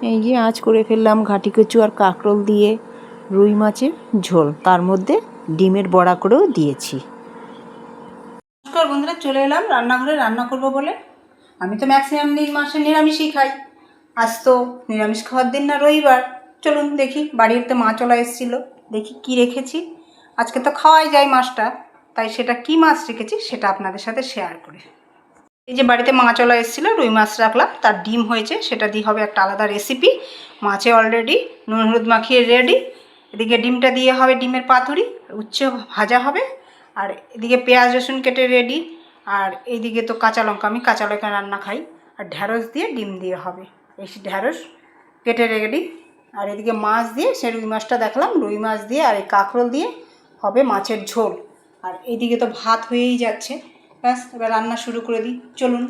এই যে আজ করে ফেললাম ঘাটি কচু আর কাঁকরোল দিয়ে রুই মাছের ঝোল, তার মধ্যে ডিমের বড়া করেও দিয়েছি। নমস্কার বন্ধুরা, চলে এলাম রান্নাঘরে রান্না করব বলে। আমি তো ম্যাক্সিমাম দিন মাসে নিরামিষই খাই, আজ তো নিরামিষ খাওয়ার দিন না, রবিবার। চলুন দেখি, বাড়িতে মাছওয়ালা এসেছিলো, দেখি কি রেখেছি। আজকে তো খাওয়াই যায় মাছটা, তাই সেটা কি মাছ রেখেছি সেটা আপনাদের সাথে শেয়ার করে। এই যে বাড়িতে মাছওয়ালা এসেছিলো, রুই মাছ রাখলাম, তার ডিম হয়েছে, সেটা দিয়ে হবে একটা আলাদা রেসিপি। মাছে অলরেডি নুন হলুদ মাখিয়ে রেডি। এদিকে ডিমটা দিয়ে হবে ডিমের পাতুরি, উচ্ছে ভাজা হবে। আর এদিকে পেঁয়াজ রসুন কেটে রেডি। আর এইদিকে তো কাঁচা লঙ্কা, আমি কাঁচা লঙ্কা রান্না খাই। আর ঢ্যাঁড়স দিয়ে ডিম দিয়ে হবে, এই ঢ্যাঁড়স কেটে রেডি। আর এদিকে মাছ দিয়ে, সে রুই মাছটা দেখলাম, রুই মাছ দিয়ে আর এই কাঁকরোল দিয়ে হবে মাছের ঝোল। আর এইদিকে তো ভাত হয়েই যাচ্ছে। ব্যাস, এবার রান্না শুরু করে দিই। চলুন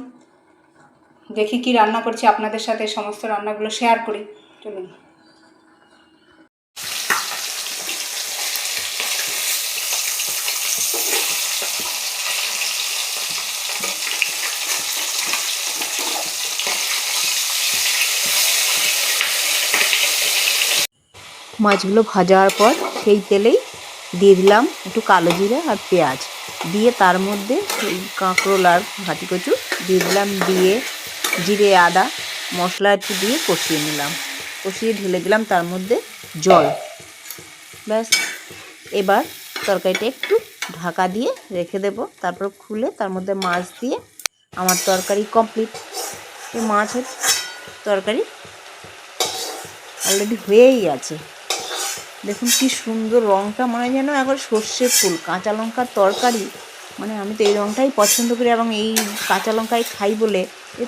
দেখি কি রান্না করছি, আপনাদের সাথে সমস্ত রান্নাগুলো শেয়ার করি। চলুন। মাছগুলো ভাজার পর সেই তেলেই দিয়ে দিলাম একটু কালো জিরে আর পেঁয়াজ, দিয়ে তার মধ্যে কাঁকরোল আর ঘাটি কচু দিয়ে দিলাম, দিয়ে জিরে আদা মশলা একটু দিয়ে কষিয়ে নিলাম, কষিয়ে ঢেলে দিলাম তার মধ্যে জল। ব্যাস, এবার তরকারিটা একটু ঢাকা দিয়ে রেখে দেব, তারপর খুলে তার মধ্যে মাছ দিয়ে আমার তরকারি কমপ্লিট। এই মাছের তরকারি অলরেডি হয়েই আছে। দেখুন কি সুন্দর রঙটা, মানে যেন একবার সর্ষের ফুল। কাঁচা লঙ্কার তরকারি, মানে আমি তো এই রঙটাই পছন্দ করি এবং এই কাঁচা লঙ্কাই খাই বলে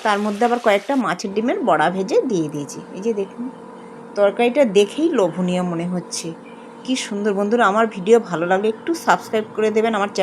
তার মধ্যে আবার কয়েকটা মাছের ডিমের বড়া ভেজে দিয়ে দিয়েছি। এই যে দেখুন, তরকারিটা দেখেই লোভনীয় মনে হচ্ছে। কি সুন্দর। বন্ধুরা, আমার ভিডিও ভালো লাগলে একটু সাবস্ক্রাইব করে দেবেন আমার চ্যানেল।